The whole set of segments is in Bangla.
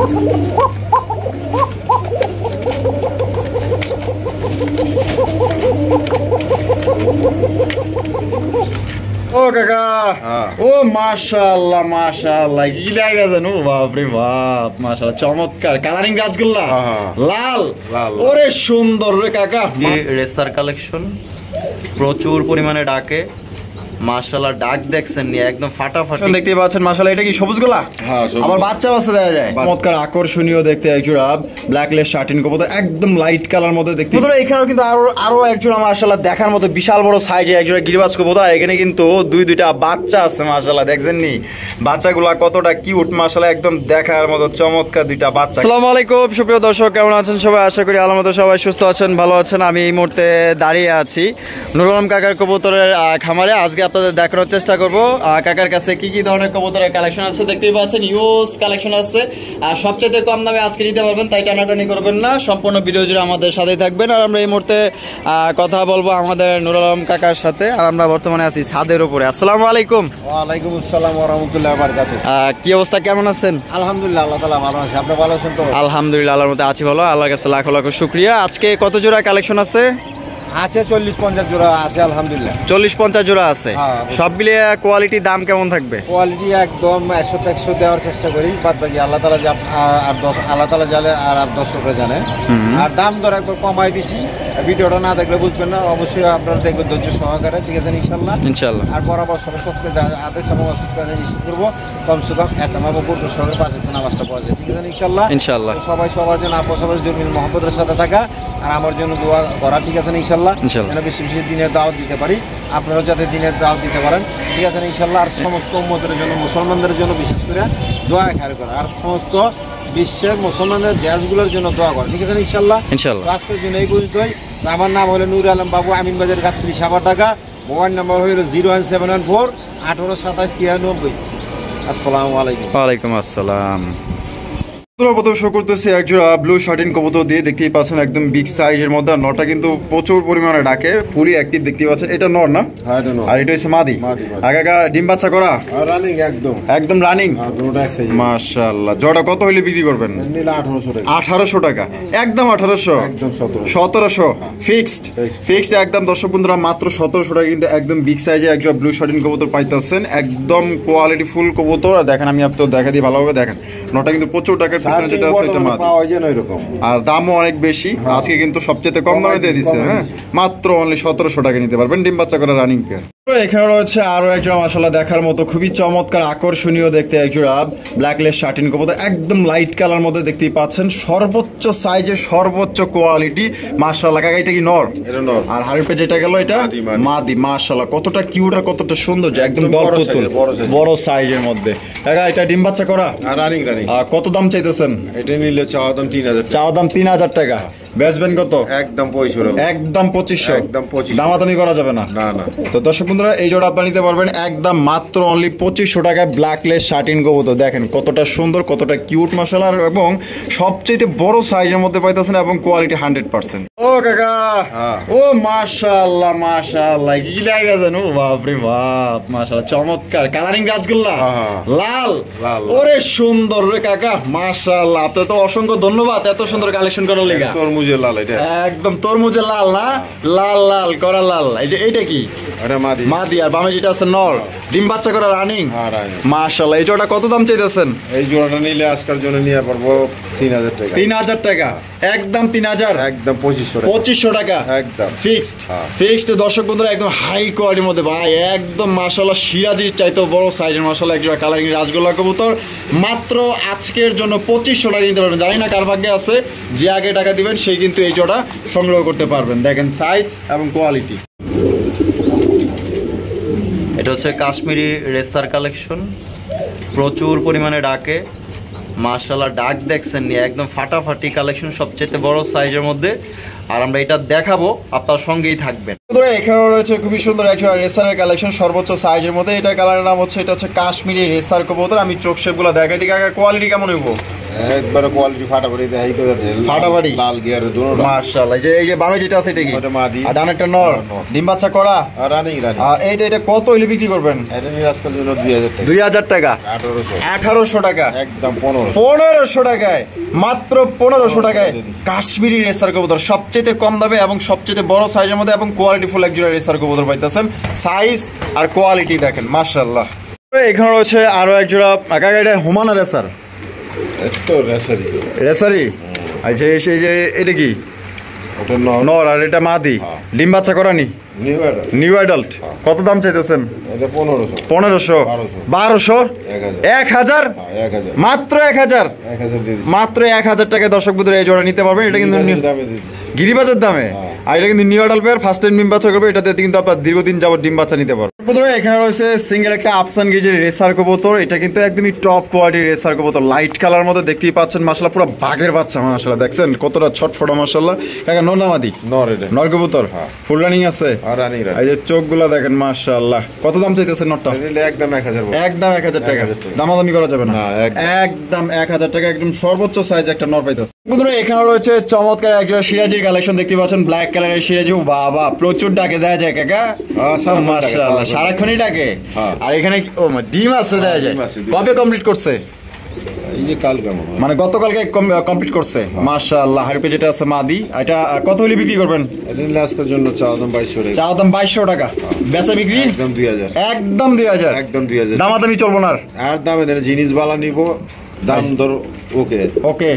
ও কাকা, ও মাশাআল্লাহ মাশাআল্লাহ, কি দেখা যায় নো, বাপরে বাপ, মাশাআল্লাহ, চমৎকার কালারিং রাসগোল্লা, লাল লাল, ওরে সুন্দর রে কাকা। রেসার কালেকশন প্রচুর পরিমাণে ডাকে, মাশাআল্লাহ, ডাক দেখছেন নি একদম ফাটাফাটি দেখতে পাচ্ছেন। মাশাআল্লাহ, এটা কি সবুজ গোলা? হ্যাঁ, আবার বাচ্চা বাচ্চা দেখা যায়, চমৎকার আকর্ষণীয় দেখতে একজোড়া ব্ল্যাকলেস শার্টিন কবুতর, একদম লাইট কালার মধ্যে দেখতে। কবুতর এখানেও কিন্তু আরো একজোড়া মাশাআল্লাহ দেখার মতো বিশাল বড় সাইজে একজোড়া গিরিবাজ কবুতর। আর এখানে কিন্তু দুইটা বাচ্চা আছে মাশাআল্লাহ, দেখছেন নি বাচ্চাগুলা কতটা কিউট মাশাআল্লাহ, একদম দেখার মতো চমৎকার দুইটা বাচ্চা। আসসালামু আলাইকুম সুপ্রিয় দর্শক, কেমন আছেন সবাই? আশা করি আল্লাহর মতো সবাই সুস্থ আছেন, ভালো আছেন। আমি এই মুহূর্তে দাঁড়িয়ে আছি নুরুল আলম কাকার কবুতরের খামারে। আজকে আপনাদের দেখানোর চেষ্টা করবো কাকার কাছে কি কি ধরনের কবুতরের কালেকশন আছে। দেখতেই পাচ্ছেন ইউজ কালেকশন আছে, আর সবচেয়ে কম দামে আজকে নিতে পারবেন, তাই টানাটানি করবেন না, সম্পূর্ণ ভিডিও জুড়ে আমাদের সাথেই থাকবেন। আর আমরা এই মুহূর্তে কথা বলবো আমাদের নুরুল আলম কাকার সাথে, আর আমরা বর্তমানে আছি ছাদের উপরে। আসসালামু আলাইকুম। ওয়ালাইকুম আসসালাম ওয়া রাহমাতুল্লাহি ওয়া বারাকাতুহু। কি অবস্থা, কেমন আছেন? আলহামদুলিল্লাহ, আল্লাহ তাআলা ভালো আছে। আপনি ভালো আছেন তো? আলহামদুলিল্লাহ, আল্লাহর মধ্যে আছি ভালো, আল্লাহর কাছে লাখ লাখ শুকরিয়া। আজকে কত জোড়া কালেকশন আছে? আছে 40-50 জোড়া আছে আলহামদুলিল্লাহ। 40-50 জোড়া আছে। সব মিলিয়ে কোয়ালিটি দাম কেমন থাকবে? কোয়ালিটি একদম 100-100 দেওয়ার চেষ্টা করি, বাদ বাকি আল্লাহ তাআলা জানে আর দর্শকরা জানে। আর দাম দর একবার কমাই দিছি, ভিডিওটা না দেখলে বুঝবেন না, অবশ্যই আপনারা দেখবেন ধৈর্য সহকারে, ঠিক আছে ইনশাআল্লাহ ইনশাআল্লাহ। আর বরাবর সবাই সত্য আদেশ এবং অসত্য নিশ্চিত করবো, কমসে কম একমাত্র গুরুত্ব সহকারে 5 নামাজটা পড়া যায়, ঠিক আছে ইনশাআল্লাহ ইনশাআল্লাহ। সবাই সবার জন্য সবার জন্য মহব্বতের সাথে থাকা আর আমার জন্য দোয়া করা, ঠিক আছে ইনশাআল্লাহ। যেন বেশি বেশি দিনের দাওয়াত দিতে পারি, আপনারাও যাতে দিনের দাওয়াত দিতে পারেন, ঠিক আছে ইনশাআল্লাহ। আর সমস্ত উম্মতের জন্য, মুসলমানদের জন্য বিশেষ করে দোয়া খায় করা, আর সমস্ত বিশ্বের মুসলমানদের দেশগুলোর জন্য দোয়া করা, ঠিক আছে ইনশাআল্লাহ ইনশাআল্লাহ। আজকের জন্য এই পর্যন্তই। আমার নাম হলো নুরুল আলম বাবু, আমিন বাজার গাত্রী সাবার ঢাকা। মোবাইল নাম্বার হলো 01714 182793। আসসালামু আলাইকুম। ওয়ালাইকুম আসসালাম। প্রথম শো করতেছে একজোড়া ব্লু শার্টিন কবুতর দিয়ে, দেখতেই পাচ্ছেন একদম বিগ সাইজের মধ্যে। আর নটা কিন্তু প্রচুর পরিমাণে ডাকে, ফুলি অ্যাক্টিভ দেখতেই পাচ্ছেন। এটা নর না? হ্যাঁ, এটা নর। আর এটা হচ্ছে মাদি। আগা ডিম বাচ্চা করা, রানিং একদম একদম রানিং। হ্যাঁ, দুটোটা এক সাইজ। মাশাআল্লাহ। জোড়া কত হইলে বিক্রি করবেন? নিলে 1800 টাকা। 1800 টাকা একদম? 1800 একদম 1700 ফিক্সড একদম। দর্শক বন্ধুরা, মাত্র 1700 টাকা কিন্তু একদম বিগ সাইজে একজোড়া ব্লু শার্টিন কবুতর পাইতেছেন, একদম কোয়ালিটি ফুল কবুতর। আর দেখেন, আমি আপনাদের দেখা দিই ভালোভাবে, দেখেন নটা কিন্তু প্রচুর টাকার পিছনে যেটা আছে এটা মাদি, আর দামও অনেক বেশি। আজকে কিন্তু সবচেয়ে কম দামে দিয়ে দিচ্ছে, হ্যাঁ, মাত্র অনলি 1700 টাকা নিতে পারবেন ডিম বাচ্চা করা রানিং পেয়ার। এখানে রয়েছে আরো একজোড়া মাশাআল্লাহ দেখার মতো খুবই চমৎকার আকর্ষণীয় দেখতে একজোড়া ব্ল্যাকলেস শার্টিন কবুতর, একদম লাইট কালার মধ্যে দেখতেই পাচ্ছেন, সর্বোচ্চ সাইজে সর্বোচ্চ কোয়ালিটি মাশাআল্লাহ। কাকা, এটা কি নর? এটা নর। আর হাড়িপে যেটা গেল এটা মাদি। মাশাআল্লাহ, কতটা কিউট আর কতটা সুন্দর, যে একদম বড় সাইজের মধ্যে। কাকা, এটা ডিম বাচ্চা করা রানিং। কত দাম চাইতেছেন? এটা নিলে চাওয়া দাম 3000। চাওয়া দাম 3000 টাকা। বেচবেন কত? একদম 2500। একদম 2500। একদম 2500। দামাদামি করা যাবে না? না না। তো দর্শক বন্ধুরা, এই জোড়া আপনারা নিতে পারবেন একদম মাত্র অনলি 2500 টাকায় ব্ল্যাকলেস শার্টিন কবুতর। দেখেন কতটা সুন্দর, কতটা কিউট মাশাআল্লাহ, এবং সবচেয়ে বড় সাইজের মধ্যে পাইতেছেন এবং কোয়ালিটি 100%। ও কাকা, ও মাশাআল্লাহ মাশাআল্লাহ, কি দেখা যায় নো, বাপরে বাপ, মাশাআল্লাহ, চমৎকার কালারিং রাসগোল্লা, লাল লাল, ওরে সুন্দর রে কাকা, মাশাআল্লাহ। আপনাকে তো অসংখ্য ধন্যবাদ এত সুন্দর কালেকশন করার লাগা। তরমুজের লাল, এটা একদম তরমুজের লাল না? লাল লাল করা লাল। এই যে এইটা কি? এটা মাদি। মাদি। আর বামে যেটা আছে নর, ডিম বাচ্চা করা রানিং। হ্যাঁ, রানিং। মাশাআল্লাহ। এই জোড়াটা কত দাম চাইতেছেন? এই জোড়াটা নিলে আজকের জন্য নিয়ে পারবো 3000 টাকা। 3000 টাকা একদম? 3000 একদম 2500 টাকা একদম ফিক্সড। দর্শক বন্ধুরা, একদম হাই কোয়ালিটির মধ্যে ভাই, একদম মাশাআল্লাহ সিরাজির চাইতেও বড় সাইজের মাশাআল্লাহ একজোড়া কালারিং রাসগোল্লা কবুতর, মাত্র আজকের জন্য 2500 টাকা নিতে পারবেন। জানি না কার ভাগ্যে আছে, যে আগে টাকা দিবেন সেই কিন্তু এই জোড়া সংগ্রহ করতে পারবেন। দেখেন সাইজ এবং কোয়ালিটি। এটা হচ্ছে কাশ্মীরি রেসার কালেকশন, প্রচুর পরিমাণে ডাকে, মাশাআল্লাহ, ডাক দেখছেন নি একদম ফাটাফাটি কালেকশন, সবচেয়ে বড় সাইজের মধ্যে। আর আমরা এটা দেখাবো, আপনার সঙ্গেই থাকবেন। এখানে রয়েছে খুবই সুন্দর একটা রেসারের কালেকশন সর্বোচ্চ সাইজের মধ্যে। এটার কালারের নাম হচ্ছে, এটা হচ্ছে কাশ্মীরি রেসার কবুতর। আমি চোখ শেপগুলো দেখাই দিই, কোয়ালিটি কেমন হইব? একবারে কোয়ালিটি ফাটাফাটি দেখাই করেছে ফাটাফাটি? লাল গিয়ারের জন্য মাশাআল্লাহ। এই যে বামে যেটা আছে এটা কি? ওটা মাদি। আর ডানেরটা নর। নর। ডিম বাচ্চা করা? রানিং আর এটা কত হইলে বিক্রি করবেন? এটা নিয়ে আজকাল জন্য 2000 টাকা 2000 টাকা 1800 1800 টাকা একদম 1500 1500 টাকায়, মাত্র 1500 টাকায় কাশ্মীরি রেসার কবুতর সবচেয়ে কম দামে এবং সবচেয়ে বড় সাইজের মধ্যে এবং কোয়ালিটি ফুল এক জোড়া রেসার কবুতর পাইতেছেন। সাইজ আর কোয়ালিটি দেখেন মাশাআল্লাহ। এখানে রয়েছে আরো এক জোড়া কাকা, এটা হুমানা রেসার একটু রেসারি রেসারি। আচ্ছা এই যে এটা কি? ওটা নর নর আর এটা মাদি। ডিম বাচ্চা করানি? নিউ এটা নিউ অ্যাডাল্ট। কত দাম চাইতেছেন? এটা 1500 1500 1200 1000 1000 মাত্র 1000 1000 দিয়ে দিচ্ছি। মাত্র 1000 টাকায় দর্শক বন্ধুরা এই জোড়া নিতে পারবেন। এটা কিন্তু দামে দিয়ে দিচ্ছি। গিরিবাজার দামে। আর এটা কিন্তু new adult pair, first time ডিম বাচ্চা করবে। এটাতে কিন্তু আপনার দীর্ঘদিন যাবত ডিম বাচ্চা নিতে পারবেন। বন্ধুরা এখানে রয়েছে সিঙ্গেল একটা আফসান গেজের রেসার কবুতর। এটা কিন্তু একদমই টপ কোয়ালিটির রেসার কবুতর, লাইট কালার মধ্যে দেখতেই পাচ্ছেন। মাশাআল্লাহ পুরো বাঘের বাচ্চা মাশাআল্লাহ, দেখছেন কতটা ছটফটা মাশাআল্লাহ। কাকা নর না মাদি? নর এটা নর কবুতর ফুল রানিং আছে। আর রানিং এই যে চোখগুলো দেখেন মাশাআল্লাহ। কত দাম চাইতেছেন নরটা? এটা একদম 1000 একদম 1000 টাকা। 1000 টাকা। দামাদামি করা যাবে না? না, একদম 1000 টাকা, একদম সর্বোচ্চ সাইজ একটা নর পাইতেছে। বন্ধুরা এখানে রয়েছে চমৎকার একজোড়া সিরাজির কালেকশন দেখতে পাচ্ছেন, ব্ল্যাক কালারের সিরাজি। বাবা প্রচুর ডাকে দেয়া যায় কাকা। মাশাআল্লাহ সারাক্ষণই ডাকে। আর এখানে ডিম আছে দেয়া যায়। ডিম আছে। কবে কমপ্লিট করছে? এই যে কালকে মানে গতকালকে কমপ্লিট করছে। মাশাআল্লাহ। হারপে যেটা আছে মাদি, এটা কত হলে বিক্রি করবেন? এটা নিলে আজকের জন্য চাওয়া দাম 2200 টাকা। চাওয়া দাম 2200 টাকা, বেচা বিক্রি একদম 2000 একদম 2000 একদম 2000 দামাদামি চলবো না। আর দামে দেন জিনিস বালা নিব, দাম ধর ওকে ওকে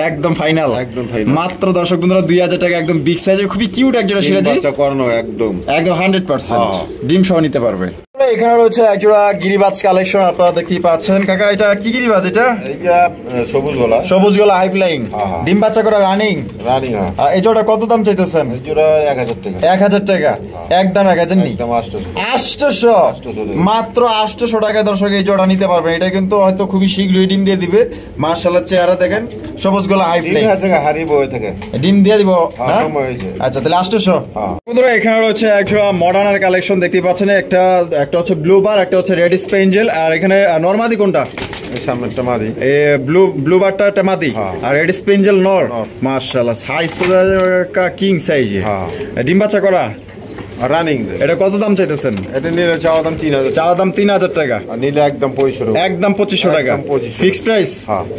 একদম ফাইনাল। একদম ফাইনাল। মাত্র দর্শক বন্ধুরা 2000 টাকা, একদম বিগ সাইজের খুবই কিউট একজোড়া সিরাজি। বাচ্চা করানো একদম একদম 100% ডিম সহ নিতে পারবে। এখানে রয়েছে একজোড়া গিরিবাজ কালেকশন, আপনারা দেখতেই পাচ্ছেন। কাকা এটা কি গিরিবাজ? এটা এইটা সবুজ গলা। সবুজ গলা হাই ফ্লাইং, ডিম বাচ্চা করা রানিং। রানিং এই জোড়া কত দাম চাইতেছেন? এই জোড়া 1000 টাকা 1000 টাকা একদম 1000 নি একদম 800 800 মাত্র 800 টাকায় দর্শক এই জোড়া নিতে পারবে। এটা কিন্তু হয়তো খুবই শীঘ্রই ডিম দিয়ে দিবে। মাশাআল্লাহ চেহারা দেখেন, সবুজ গলা হাই ফ্লাইং। ঠিক আছে, হারিয়ে বয়ে থেকে ডিম দিয়ে দিব। সময় হয়েছে। আচ্ছা তাহলে 800। বন্ধুরা এখানে রয়েছে একজোড়া মডার্নার কালেকশন দেখতে পাচ্ছেন। একটা হচ্ছে ব্লু বার, একটা হচ্ছে রেড স্পেঞ্জেল। আর এখানে নরমাদি কোনটা? এই সামনেরটা মাদি। ব্লু বারটা মাদি আর রেড স্পেঞ্জেল নর। মাশাআল্লাহ সাইজ তো কিং সাইজে। ডিম বাচ্চা করা রানিং। এটা কত দাম চাইতেছেন? এটা নিলে চাওয়া দাম 3000। চাওয়া দাম 3000 টাকা, আর নিলে একদম 2500 একদম 2500 টাকা একদম 2500 ফিক্সড প্রাইস।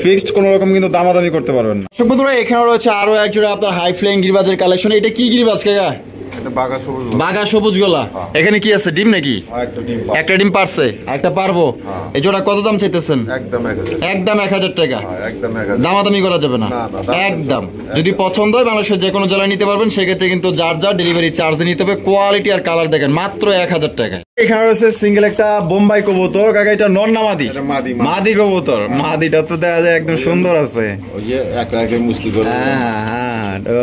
ফিক্সড কোনো রকম কিন্তু দামাদামি করতে পারবেন না। বন্ধুরা এখানে রয়েছে আরো এক জোড়া আপনার হাই ফ্লাইং গিরিবাজের কালেকশন। এটা কি গিরিবাজ কাকা? এটা বাঘা সবুজ। বাঘা সবুজ গলা। এখানে কি আছে? ডিম নাকি? একটা ডিম। একটা ডিম পারছে, একটা পারবো। এই জোড়া কত দাম চাইতেছেন? একদম 1000। একদম 1000 টাকা। একদম 1000। দামাদামি করা যাবে না। না, একদম যদি পছন্দ হয় বাংলাদেশের যে কোনো জেলায় নিতে পারবেন। সেক্ষেত্রে কিন্তু যার যার ডেলিভারি চার্জ নিতে হবে। কোয়ালিটি আর কালার দেখেন মাত্র 1000 টাকা। এখানে রয়েছে সিঙ্গেল একটা বোম্বাই কবুতর। কাকা এটা নর না মাদি? এটা মাদি। মাদি কবুতর। মাদিটা তো দেখা যায় একদম সুন্দর আছে। ওই যে একা একা মুস্তি করে।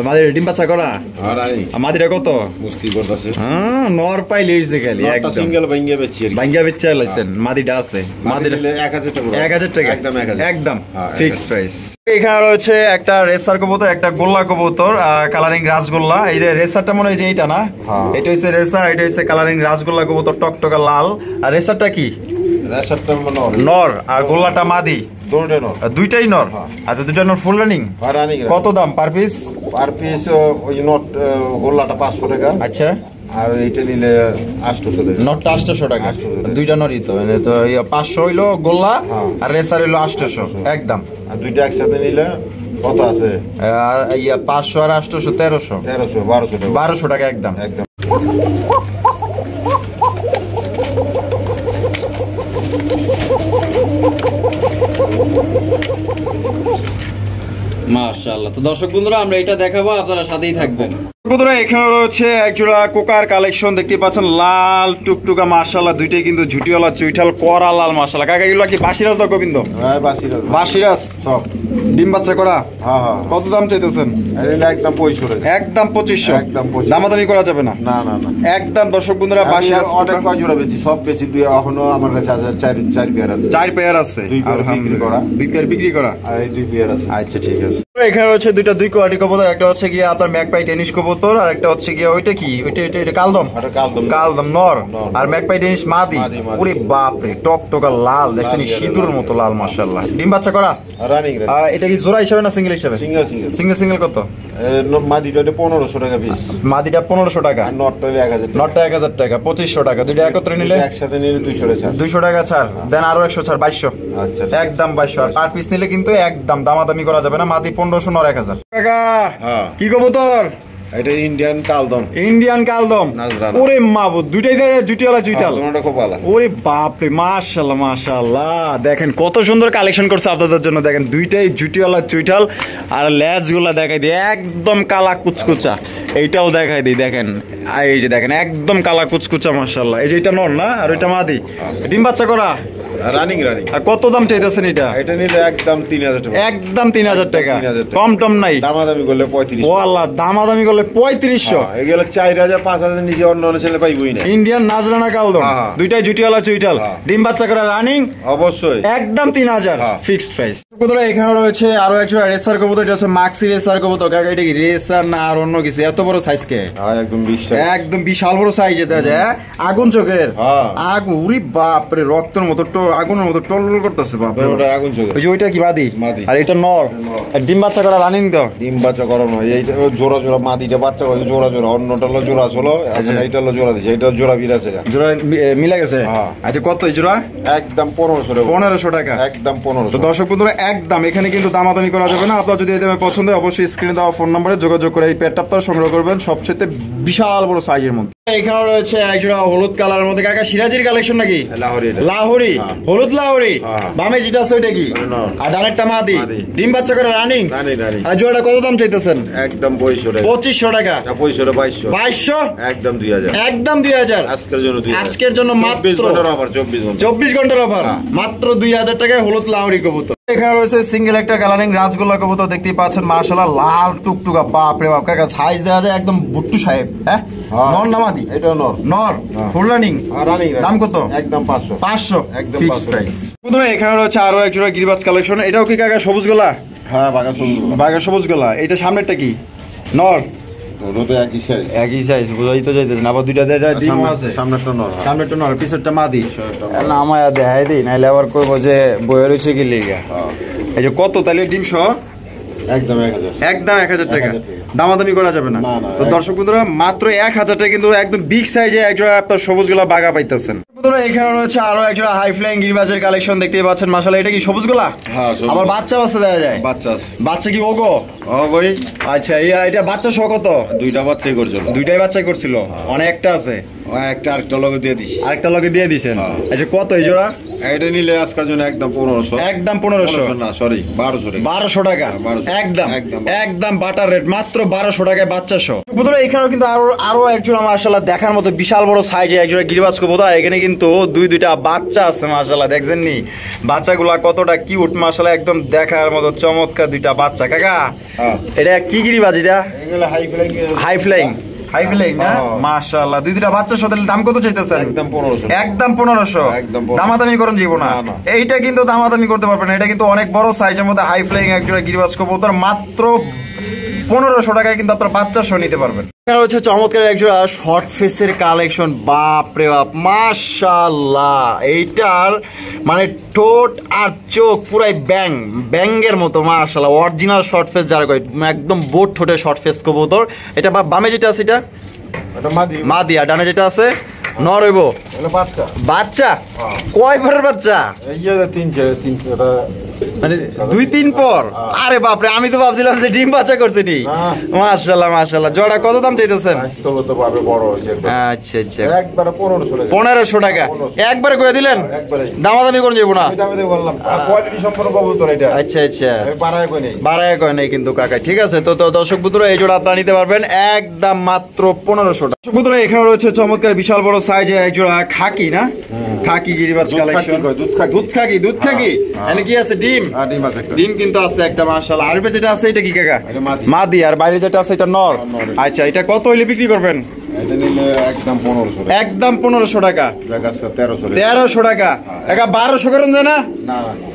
মাদির ডিম বাচ্চা করা। আর আই মাদিটা কত? মুস্তি করতেছে। নর পাইলে হইছে খালি একটা সিঙ্গেল ভাঙ্গিয়ে বেচি আর কি। ভাঙ্গিয়া বেচা লাইছেন। মাদিটা আছে। মাদিটা 1000 টাকা। 1000 টাকা একদম 1000 একদম হ্যাঁ, ফিক্সড প্রাইস। এখানে রয়েছে একটা রেসার কবুতর, একটা গোল্লা কবুতর, কালারিং রাজগোল্লা। এই যে রেসারটা মনে হয় যে এইটা না? এটা হচ্ছে রেসার, এটা হচ্ছে কালারিং রাজগোল্লা কবুতর, টকটকা লাল। আর রেসারটা কি? রেসারটা নর। নর আর গোল্লাটা মাদি। দুটোই নর। দুইটাই নর। আচ্ছা দুইটা নর ফুল রানিং। রানিং। কত দাম পার পিস? পার পিস ওই নট গোল্লাটা 500 টাকা। আচ্ছা আর এইটা নিলে 800 টাকা। নটটা 800 টাকা। 800 টাকা। দুইটা নরই তো মানে তো 500 হইলো গোল্লা আর রেসার হইলো 800 একদম। আর দুইটা একসাথে নিলে কত আছে? 500 আর 800 1300 1300 1200 টাকা। 1200 টাকা একদম একদম। মাশাআল্লাহ। তো দর্শক বন্ধুরা আমরা এটা দেখাবো, আপনারা সাথেই থাকবেন। বন্ধুরা এখানে রয়েছে একজোড়া কোকার কালেকশন দেখতে পাচ্ছেন, লাল টুকটুকা মাশাআল্লাহ। দুইটাই কিন্তু ঝুটিওয়ালা চুইঠাল করা লাল মাশাআল্লাহ। কাকা এগুলো কি বাসিরাজ না গোবিন্দ? হ্যাঁ বাসিরাজ। বাসিরাজ সব ডিম বাচ্চা করা। হ্যাঁ। কত দাম চাইতেছেন? এটা একদম 2500 টাকা। একদম 2500। একদম 2500। দামাদামি করা যাবে না? না না না একদম। দর্শক বন্ধুরা বাসিরাজ অনেক কয় জোড়া বেচি, সব বেচি। দুই এখনো আমার কাছে আছে 4 পেয়ার আছে। 4 পেয়ার আছে। 2 পেয়ার বিক্রি করা। 2 পেয়ার বিক্রি করা। আর এই 2 পেয়ার আছে। আচ্ছা ঠিক আছে। এখানে হচ্ছে দুই কোয়ালিটি কবুতর, একটা হচ্ছে গিয়ে আপনার ম্যাকপাই টেনিস কবুতর, আর একটা হচ্ছে গিয়ে ওইটা কি এটা কালদম, কালদম নর, আর ম্যাকপাই টেনিস মাদি। ওরে বাপ রে, টকটকা লাল, দেখছেন সিঁদুরের মতো লাল, মাশাআল্লাহ। ডিম বাচ্চা করা রানিং। এটা কি জোড়া হিসাবে না সিঙ্গেল হিসাবে? সিঙ্গেল কত? মাদিটা 1500 টাকা পিস, মাদিটা 1500 টাকা, নটটা 1000, নটটা 1000 টাকা, 2500 টাকা। দুইটা একত্রে নিলে একসাথে নিলে 200 টাকা ছাড়, দেন আরো 100 ছাড়, 2200। আচ্ছা, একদম 2200। আর পার পিস নিলে কিন্তু একদম দামাদামি করা যাবে না। মাদি 1500, নর 1000 টাকা। কি কবুতর এটা? ইন্ডিয়ান কালদম। ইন্ডিয়ান কালদম। ওরে মাবুদ, দুইটাই জুটিওয়ালা চুইটাল। ওরে বাপ রে, মাশাআল্লাহ মাশাআল্লাহ। দেখেন কত সুন্দর কালেকশন করছে আপনাদের জন্য। দেখেন দুইটাই জুটিওয়ালা চুইটাল, আর ল্যাজ গুলা দেখাই দিই একদম কালা কুচকুচা। এইটাও দেখাই দিই, দেখেন এই যে দেখেন একদম কালা কুচকুচা, মাশাআল্লাহ। এই যে এটা নর না, আর ওইটা মাদি। ডিম বাচ্চা করা রানিং। আর কত দাম চাইতেছেন এটা? এটা নিলে একদম 3000 টাকা। একদম 3000 টাকা, কম টম নাই। দামাদামি করলে 3500। ও আল্লাহ, দামাদামি করলে 3500। এগুলো 4000 5000 নিজে অন্য ছেলে পাইবই না। ইন্ডিয়ান নাজরানা কালদম, দুইটাই জুটিওয়ালা চুইটাল। ডিম বাচ্চা করা রানিং অবশ্যই, একদম 3000 ফিক্সড প্রাইস। কবুতর এখানে রয়েছে আরো একটা রেসার কবুতর, এটা হচ্ছে মাক্সি রেসার কবুতর। কাকা এটা কি রেসার না আর অন্য কিছু? এত বড় সাইজ কে? একদম বিশাল বড় সাইজ। এটা আছে আগুন চোখের, আগুন। উরি বাপ রে, রক্তের মতো আগুনের মতো টলটল করতেছে বাপ রে। ওটা আগুন চোখের। ওই যে ওইটা কি মাদি, আর এটা নর। আর ডিম বাচ্চা করা রানিং তো? ডিম বাচ্চা করানো। এইটা জোড়া জোড়া মাদিটা বাচ্চা করে জোড়া জোড়া, অন্যটা হলো জোড়া ছিল, এইটা হলো জোড়া দিছে। এটা জোড়া বিরাছে, জোড়া মিলে গেছে। আচ্ছা কত এই জোড়া? একদম 1500 টাকা। একদম 1500। তো দর্শক বন্ধুরা একদম এখানে কিন্তু দামাদামি করা যাবে না। আপনার যদি এই দামে পছন্দ হয় অবশ্যই স্ক্রিনে দেওয়া ফোন নম্বরে যোগাযোগ করে এই পেটটা আপনারা সংগ্রহ করবেন, সবচেয়ে বিশাল বড় সাইজের মধ্যে। এখানে রয়েছে একজোড়া হলুদ কালারের মধ্যে। কাকা সিরাজির কালেকশন নাকি? লাহোরি, হলুদ লাহোরি। বামে যেটা আছে ওইটা কি? আর ডানেরটা মাদি। ডিম বাচ্চা করে রানিং। আর জোড়াটা কত দাম চাইতেছেন? একদম 2500 টাকা। 2200 একদম 2000। একদম 2000 আজকের জন্য। আজকের জন্য মাত্র 24 ঘন্টার অফার, মাত্র 2000 টাকায় হলুদ লাহোরি কবুতর। এখানে রয়েছে সিঙ্গেল একটা কালারিং রাজগোল্লা কবুতর, দেখতেই পাচ্ছেন মাশাআল্লাহ, লাল টুকটুকা। বাপ রে বাপ, কাকা সাইজ দেওয়া যায় একদম বুট্টু সাহেব। হ্যাঁ, নর না মাদি? এটা নর। Full running. দাম কত? একদম 500 একদম ফিক্স প্রাইস। বন্ধুরা এখানে রয়েছে আরো এক জোড়া গিরিবাজ কালেকশন। এটাও কি কাকা সবুজ গোলা? হ্যাঁ, বাঘা সবুজ গোলা। এটা সামনেরটা কি? নর। একই সাইজ বুঝাই তো যাইতেছে। আবার দুইটা ডিম আছে। সামনেরটা নর, পিছরটা মাদি। নামায়া দেখাই দিই, নাইলে আবার কইবো যে বইয়ের হইছে কি লিগা। এই যে কত তাহলে ডিম সহ? একদম 1000। একদম 1000 টাকা, দামাদামি করা যাবে না। তো দর্শক বন্ধুরা মাত্র 1000 টাকা কিন্তু একদম বিগ সাইজে একজোড়া আপনার সবুজ গোলা বাঘা পাইতেছেন। বন্ধুরা এখানে রয়েছে আরো একজোড়া হাই ফ্লাইং গিরিবাজের কালেকশন, দেখতেই পাচ্ছেন মাশাআল্লাহ। এটা কি সবুজ গোলা? হ্যাঁ, আবার বাচ্চা দেওয়া যায়? বাচ্চা কি ওগো? ভাই। আচ্ছা, এটা বাচ্চা সহ কত? দুইটাই বাচ্চাই করছিল। অনেকটা আছে, আরেকটা লগে দিয়ে দিছি। আরেকটা লগে দিয়ে দিছেন। আচ্ছা কত এই জোড়া? এটা নিলে আজকের জন্য একদম 1500। একদম 1500 না, সরি 1200 টাকা। একদম বাটার রেট, মাত্র 1200 টাকায় বাচ্চা সহ। বন্ধুরা এখানেও কিন্তু আরো একজোড়া মাশাআল্লাহ দেখার মতো বিশাল বড় সাইজে একজোড়া গিরিবাজ কবুতর। এখানে কিন্তু দুইটা বাচ্চা আছে মাশাআল্লাহ, দেখছেন নি বাচ্চাগুলা কতটা কিউট মাশাআল্লাহ, একদম দেখার মতো চমৎকার দুইটা বাচ্চা। কাকা এটা কি গিরিবাজ? এটা হাই ফ্লাইং না? মাশাআল্লাহ, দুইটা বাচ্চা সাথে দাম কত চাইতেছেন? একদম 1500। দামাদামি করুন জীবন না, এইটা কিন্তু দামাদামি করতে পারবেন না। এটা কিন্তু অনেক বড় সাইজের মধ্যে হাই ফ্লাইং একজোড়া গিরিবাজ কবুতর, মাত্র 1500 টাকায় কিন্তু আপনার বাচ্চা সহ নিতে পারবেন। হচ্ছে চমৎকার একজোড়া শর্ট ফেসের কালেকশন। বাপ রে বাপ, মাশাআল্লাহ। এইটার মানে ঠোঁট আর চোখ পুরাই ব্যাঙের মতো মাশাআল্লাহ। অরিজিনাল শর্ট ফেস যারা কয়, একদম বোট ঠোঁটে শর্ট ফেস কবুতর। এটা বামে যেটা আছে এটা মাদি, আর ডানে যেটা আছে নর হইব। বাচ্চা কয় পরের বাচ্চা? মানে 2-3 পর। আরে বাপরে, আমি তো ভাবছিলাম যে ডিম বাচ্চা করছে নি। মাশাআল্লাহ। জোড়া কত দাম চাইতেছেন? আচ্ছা, একবারে 1500 টাকা। একবারে করে দিলেন? দামাদামি করে যাবো না। আচ্ছা, বাড়ায় কয় নাই কিন্তু কাকা। ঠিক আছে, তো দর্শক বন্ধুরা এই জোড়া আপনারা নিতে পারবেন একদম মাত্র 1500 টাকা। দর্শক বন্ধুরা এখানে রয়েছে চমৎকার বিশাল বড় সাইজে এক জোড়া খাকি না, খাকি গিরিবাজ কালেকশন। দুধ খাকি। এখানে কি আছে? ডিম কিন্তু আছে একটা মাশাআল্লাহ। আর যেটা আছে এটা কি কাকা? মাদি। আর বাইরে যেটা আছে এটা নর। আচ্ছা, এটা কত হইলে বিক্রি করবেন? একদম 1500 টাকা। 1300 টাকা। 1200 করেন যায় না?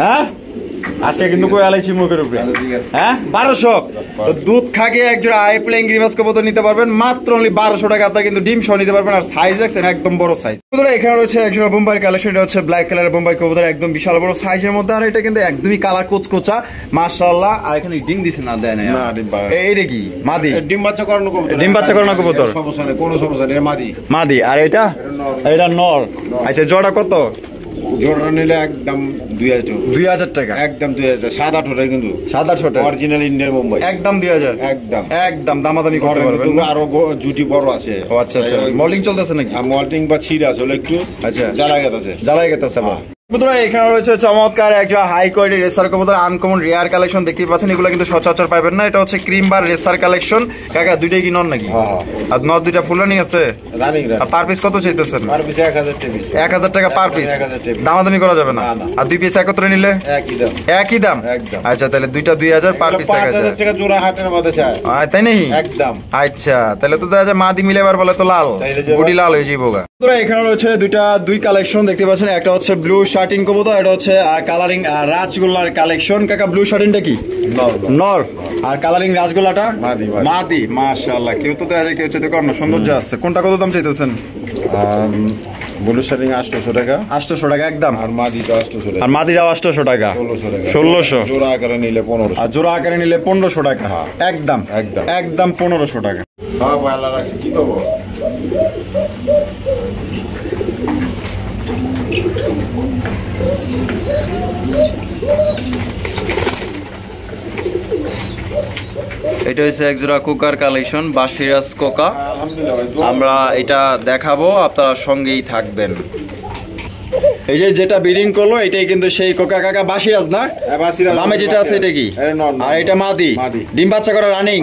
হ্যাঁ, আজকে কিন্তু কই আলাইছি মুখের উপরে। হ্যাঁ 1200 তো দুধ খাগে একজোড়া আই প্লেইং গ্রিমাস কবুতর নিতে পারবেন মাত্র অনলি 1200 টাকা। আপনারা কিন্তু ডিম সহ নিতে পারবেন। আর সাইজ দেখছেন একদম বড় সাইজ। কবুতর এখানে রয়েছে একজোড়া বোম্বাই কালেকশন, এটা হচ্ছে ব্ল্যাক কালারের বোম্বাই কবুতর, একদম বিশাল বড় সাইজের মধ্যে। আর এটা কিন্তু একদমই কালার কোচকোচা মাশাআল্লাহ। আর এখানে ডিম দিছে না দেয় না? এইটা কি মাদি? ডিম বাচ্চা করানো কবুতর। ডিম বাচ্চা করানো কবুতর, সমস্যা নেই, কোনো সমস্যা নেই, মাদি। মাদি। আর এটা এটা নর। আচ্ছা জোড়া কত? জোড়া নিলে একদম 2000 টাকা। একদম 2000। 7-8 কিন্তু 7-8 টাকা অরিজিনাল ইন্ডিয়ান বোম্বাই, একদম 2000। একদম একদম দামাদামি করতে পারবেন। আরো জুটি বড় আছে। ও আচ্ছা আচ্ছা, মল্টিং চলতেছে নাকি? মল্টিং বা ছিড়া আছে একটু। আচ্ছা জ্বালা গেছে, জ্বালাই গেতেছে। কবুতর এখানে রয়েছে চমৎকার একটা হাই কোয়ালিটি রেসার কবুতর, আনকমন রেয়ার কালেকশন দেখতে পাচ্ছেন। এগুলো কিন্তু সচরাচর পাবেন না। এটা হচ্ছে ক্রিম বার রেসার কালেকশন। কাকা দুইটাই কি নন নাকি? আর নর দুইটা ফুলানি আছে। রানিং আর পার পিস কত চাইতেছেন? পার পিস 1000 টাকা। 1000 টাকা পার পিস, 1000 টাকা। দামাদামি করা যাবে না। আর দুই পিস একত্রে নিলে একই দাম। একই দাম একদম। আচ্ছা তাহলে দুইটা 2000, পার পিস 5000 টাকা জোড়া হাটের মধ্যে চাই। তাই নেই? একদম। আচ্ছা তাহলে তো দেখা যায় মাদি মিলেবার বলে তো লাল গুটি লাল হয়ে যাবো। এখানে রয়েছে দুই কালেকশন দেখতে পাচ্ছেন। একটা হচ্ছে ব্লু শার্টিন কবুতর, এটা হচ্ছে কালারিং রাজগোল্লার কালেকশন। কাকা ব্লু শার্টিনটা কি? নর। আর কালারিং রাজগোল্লাটা মাদি। মাশাআল্লাহ, কেউ তো দেখা যায় কেউ চাইতে কম না, সৌন্দর্য আছে। কোনটা কত দাম চাইতেছেন? ব্লু শার্টিং 800 টাকা। 800 টাকা একদম। আর মাদিটা 800 টাকা। আর মাদিরাও 800 টাকা। 1600 জোড়া আকারে নিলে 1500। আর জোড়া আকারে নিলে 1500 টাকা। একদম একদম একদম 1500 টাকা। হ্যাঁ ভাই, আল্লাহ রাখছি, কি করবো। এটা হচ্ছে একজোড়া কুকার কালেকশন, বাসিরাজ কোকা। আমরা এটা দেখাবো, আপনারা সঙ্গেই থাকবেন। এই যে যেটা ব্রিডিং করলো এটাই কিন্তু সেই কোকা। কাকা বাসিরাজ না? বামে যেটা আছে এটা কি? আর এটা মাদি। ডিম বাচ্চা করা রানিং।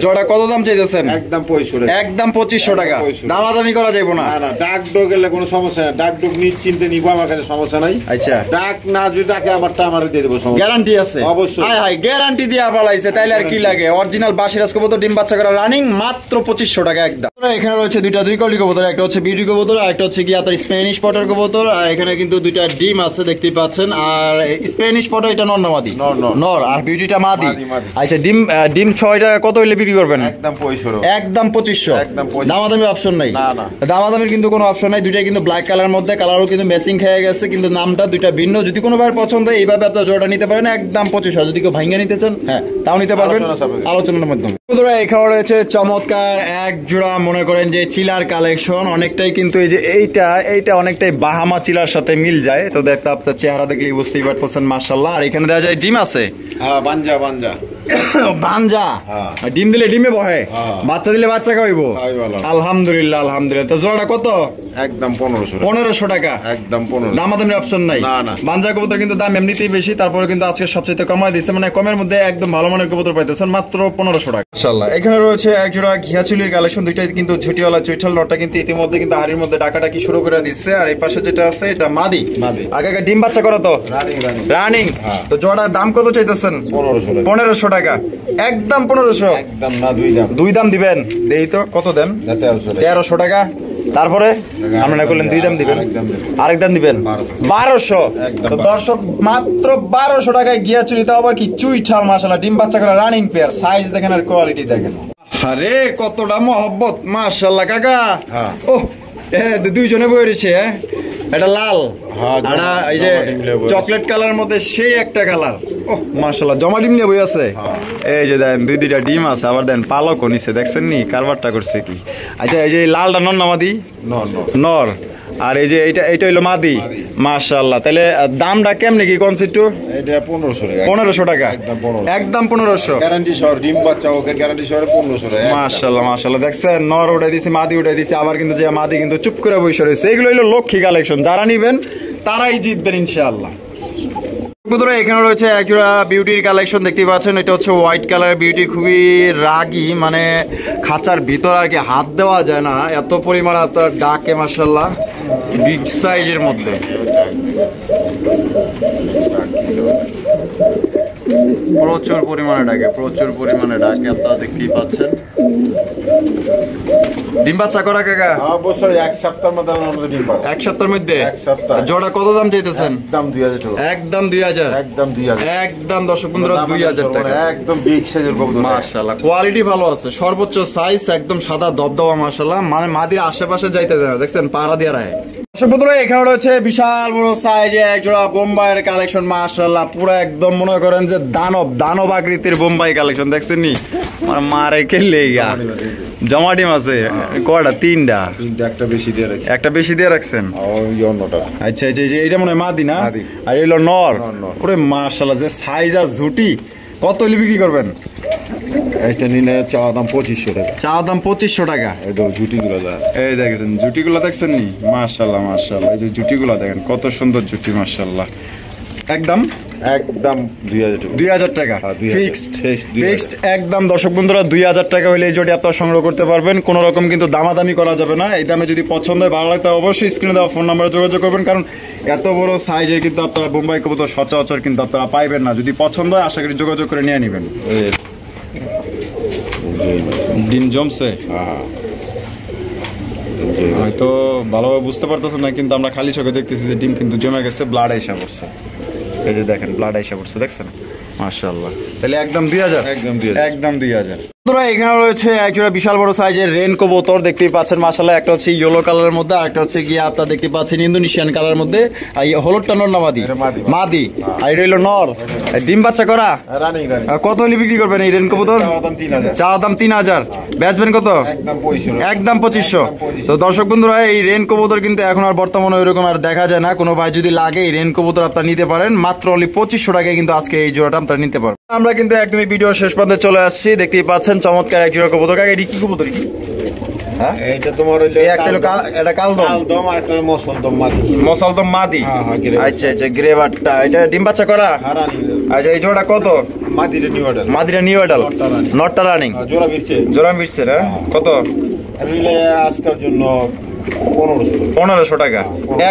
জোড়া কত দাম চাইতেছেন? একদম 2500। একদম 2500 টাকা। দামাদামি করা যাবে না? না, ডাক ডোগ এলে কোনো সমস্যা নাই। ডাক ডোগ নিশ্চিন্তে নিবো, আমার কাছে সমস্যা নাই। আচ্ছা ডাক না যদি ডাকে আমারটা আমার দিয়ে দেবো, গ্যারান্টি আছে? অবশ্যই। হাই হাই, গ্যারান্টি দিয়া বলাইছে, তাইলে আর কি লাগে। অরিজিনাল বাসিরাজ কবুতর ডিম বাচ্চা করা রানিং, মাত্র 2500 টাকা একদম। এখানে রয়েছে দুই কোয়ালিটি কবুতর, একটা হচ্ছে বিউটি কবুতর আর একটা হচ্ছে কি আপনার স্প্যানিশ পটার কবুতর। আর এখানে কিন্তু দুইটা ডিম আছে দেখতেই পাচ্ছেন। আর স্প্যানিশ পটা এটা নর না মাদি? নর। আর বিউটিটা মাদি। আচ্ছা ডিম 6টা কত হইলে বিক্রি করবেন? একদম 2500। একদম 2500। একদম 2500। দামাদামির অপশন নাই? না। দামাদামির কিন্তু কোনো অপশন নাই। দুইটা কিন্তু ব্ল্যাক কালার মধ্যে, কালারও কিন্তু ম্যাচিং খেয়ে গেছে, কিন্তু নামটা দুইটা ভিন্ন। যদি কোনো ভাইয়ের পছন্দ হয় এইভাবে আপনার জোড়াটা নিতে পারেন একদম 2500। যদি কেউ ভাঙ্গা নিতে চান হ্যাঁ তাও নিতে পারবেন আলোচনার মাধ্যমে। এখানে রয়েছে চমৎকার এক জোড়া, মনে করেন যে চিলার কালেকশন। অনেকটাই কিন্তু এই যে এইটা অনেকটাই বাহামা চিলার সাথে মিল যায়। তো দেখতে আপনার চেহারা দেখলেই বুঝতেই পারতেছেন মাশাআল্লাহ। আর এখানে দেখা যায় ডিম আছে। হ্যাঁ বাঞ্জা বাঞ্জা। ডিম দিলে ডিমে বহে, বাচ্চা দিলে বাচ্চা খাইবো। আলহামদুলিল্লাহ আলহামদুলিল্লাহ। তো জোড়াটা কত? একদম 1500। 1500 টাকা একদম 1500। দামাদামির অপশন নাই? না। বাঞ্জা কবুতর কিন্তু দাম এমনিতেই বেশি, তারপরে কিন্তু আজকে সবচেয়ে কমায় দিচ্ছে, মানে কমের মধ্যে একদম ভালো মানের কবুতর পাইতেছেন মাত্র 1500 টাকা। মাশাআল্লাহ। এখানে রয়েছে এক জোড়া ঘিয়াচুলির কালেকশন। দুইটাই কিন্তু ঝুটিওয়ালা চৈঠাল। নটটা কিন্তু ইতিমধ্যে কিন্তু হাড়ির মধ্যে ডাকাডাকি শুরু করে দিচ্ছে। আর এই পাশে যেটা আছে এটা মাদি। আগে ডিম বাচ্চা করো তো? রানিং। তো জোড়ার দাম কত চাইতেছেন? 1500 টাকা। একদম 1500। একদম না, দুই দাম দিবেন। দেই তো কত দেন? 1300 টাকা। তারপরে আপনারা করলেন দুই দাম দিবেন, আরেক দাম দিবেন 1200। তো দর্শক মাত্র 1200 টাকায় গিয়া চুরিতে আবার কি চুইঠাল মাশাআল্লাহ ডিম বাচ্চা করা রানিং পেয়ার। সাইজ দেখেন আর কোয়ালিটি দেখেন। আরে কতটা মহব্বত মাশাআল্লাহ কাকা। ও দুইজনে বই রয়েছে। এটা লাল, এই যে চকলেট কালার মধ্যে সেই একটা কালার। ও মাশাআল্লাহ জমা ডিম নিয়ে বই আছে। এই যে দেন দুইটা ডিম আছে, আবার দেন পালকও নিছে, দেখছেন নি কারবারটা করছে কি। আচ্ছা এই যে লালটা নর না মাদি? নর। আর এই যে এইটা হইলো মাদি। মাশাআল্লাহ। তাহলে দামটা কেমনে কি কনসেপ্টু? এটা 1500 টাকা। 1500 টাকা একদম 1500 গ্যারান্টি সহ ডিম বাচ্চা ওকে গ্যারান্টি সহ 1500 টাকা। মাশাআল্লাহ মাশাআল্লাহ। দেখছেন নর উঠাই দিছে, মাদি উঠাই দিছে, আবার কিন্তু যে মাদি কিন্তু চুপ করে বসে রয়েছে। এগুলো হইলো লক্ষ্মী কালেকশন, যারা নিবেন তারাই জিতবেন ইনশাআল্লাহ। বন্ধুরা এখানে রয়েছে একজোড়া বিউটির কালেকশন দেখতে পাচ্ছেন। এটা হচ্ছে হোয়াইট কালার বিউটি, খুবই রাগী, মানে খাঁচার ভিতর আর কি হাত দেওয়া যায় না, এত পরিমাণ আপনার ডাকে মাশাআল্লাহ, বিগ সাইজের মধ্যে। প্রচুর পরিমাণে ডাকে আপনারা দেখতেই পাচ্ছেন। ডিম বাচ্চা করা কাকা? অবশ্যই এক সপ্তাহের মধ্যে আমাদের ডিম পাবে। এক সপ্তাহের মধ্যে? এক সপ্তাহ। জোড়া কত দাম চাইতেছেন? একদম 2000 টাকা। একদম 2000? একদম 2000। একদম দর্শক বন্ধুরা 2000 টাকা। একদম বিগ সাইজের কবুতর। মাশাআল্লাহ কোয়ালিটি ভালো আছে, সর্বোচ্চ সাইজ একদম সাদা দবদবা মাশাআল্লাহ, মানে মাদির আশেপাশে যাইতে দেয় না, দেখছেন পাড়া দিয়ে রায়। দর্শক বন্ধুরা এখানে রয়েছে বিশাল বড় সাইজে এক জোড়া বোম্বাইয়ের কালেকশন মাশাআল্লাহ, পুরো একদম মনে করেন যে দানব আকৃতির বোম্বাই কালেকশন, দেখছেন নি আমার মারে খেললে গা জমা ডিম আছে কয়টা? তিনটা। একটা বেশি দিয়ে রাখছি। একটা বেশি দিয়ে রাখছেন? ওই অন্যটা। আচ্ছা আচ্ছা এটা মনে হয় মাদি না? মাদি। আর এলো নর। নর। ওরে মাশাআল্লাহ যে সাইজ আর ঝুটি, কত হলে বিক্রি করবেন? এটা নিলে চাওয়া দাম 2500 টাকা। চা দাম 2500 টাকা। এটা জুটিগুলো যা। এই দেখেছেন জুটিগুলো দেখছেন নি? মাশাআল্লাহ মাশাআল্লাহ, এই যে জুটিগুলো দেখেন কত সুন্দর জুটি মাশাআল্লাহ। একদম 2000 টাকা। 2000 টাকা হ্যাঁ, 2000 ফিক্সড। 2000 ফিক্সড একদম দর্শক বন্ধুরা 2000 টাকা হলে এই জোটি আপনারা সংগ্রহ করতে পারবেন, কোনো রকম কিন্তু দামাদামি করা যাবে না। এই দামে যদি পছন্দ হয় ভালো লাগে অবশ্যই স্ক্রিনে দেওয়া ফোন নাম্বারে যোগাযোগ করবেন, কারণ এত বড় সাইজের কিন্তু আপনারা বোম্বাই কবুতর সচরাচর কিন্তু আপনারা পাইবেন না। যদি পছন্দ হয় আশা করি যোগাযোগ করে নিয়ে নেবেন। ডিম জমছে হ্যাঁ। হয়তো ভালোভাবে বুঝতে পারতেছেন না, কিন্তু আমরা খালি চোখে দেখতেছি যে ডিম কিন্তু জমে গেছে, ব্লাড আইসা পড়ছে। এই যে দেখেন ব্লাড আইসা পড়ছে, দেখছেন মাশাআল্লাহ। তাহলে একদম 2000? একদম 2000। একদম 2000। বন্ধুরা এখানে রয়েছে একজোড়া বিশাল বড় সাইজের রেন কবুতর, দেখতেই পাচ্ছেন মাশাআল্লাহ। একটা হচ্ছে ইয়েলো কালারের মধ্যে, আর একটা হচ্ছে গিয়ে আপনারা দেখতে পাচ্ছেন ইন্দোনেশিয়ান কালারের মধ্যে। আর এই হলুদটা নর না মাদি? এটা মাদি। মাদি। আর এটা হইলো নর। ডিম বাচ্চা করা? রানিং। আর কত হলে বিক্রি করবেন এই রেন কবুতর? চাওয়া দাম 3000। চা দাম 3000। বেচবেন কত? একদম 2500। একদম 2500। তো দর্শক বন্ধুরা এই রেন কবুতর কিন্তু এখন আর বর্তমানে ওইরকম আর দেখা যায় না। কোনো ভাই যদি লাগে এই রেন কবুতর আপনারা নিতে পারেন, মাত্র অনলি 2500 টাকায় কিন্তু আজকে এই জোড়াটা আপনারা নিতে পারবেন। আমরা কিন্তু একদমই ভিডিও শেষ পর্যন্ত চলে আসছি, দেখতেই পাচ্ছেন চমৎকার এক জোড়া কবুতর। কাকা এটি কি কবুতর? হ্যাঁ এটা তোমার হইলো এই একটা হলো এটা কালদম, কালদম আর একটা মসলদম মাদি। মসলদম মাদি। হ্যাঁ, হ্যাঁ, গ্রে। আচ্ছা আচ্ছা গ্রেভারটা এটা ডিম বাচ্চা করা? হ্যাঁ, রানিং। আচ্ছা এই জোড়া কত? মাদিরে নিউ অর্ডার। মাদিরা নিউ এডাল, নটটা running। নটটা রানিং, জোড়া বিরছে। জোড়া মিটছে না? কত? রিলে আজকের জন্য 1500। 1500 টাকা।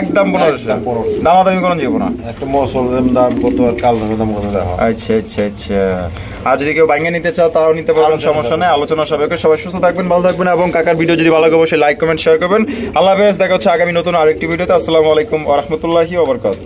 একদম 1500। একদম 1500। দামাদামি কোনো যাবো না। একটা মসলদম দাম কত আর কালদমের দাম কত দেখো। আচ্ছা আচ্ছা আচ্ছা। আর যদি কেউ ভাঙে নিতে চাও তাও নিতে পারবেন, সমস্যা নেই। আলোচনা সাপেক্ষে সবাই সুস্থ থাকবেন, ভালো থাকবেন, এবং কাকার ভিডিও যদি ভালো লাগে অবশ্যই লাইক কমেন্ট শেয়ার করবেন। আল্লাহ হাফেজ, দেখা হচ্ছে আগামী নতুন আরেকটি ভিডিওতে। আসসালামু আলাইকুম ওয়া রাহমাতুল্লাহি ওয়া বারাকাতুহু।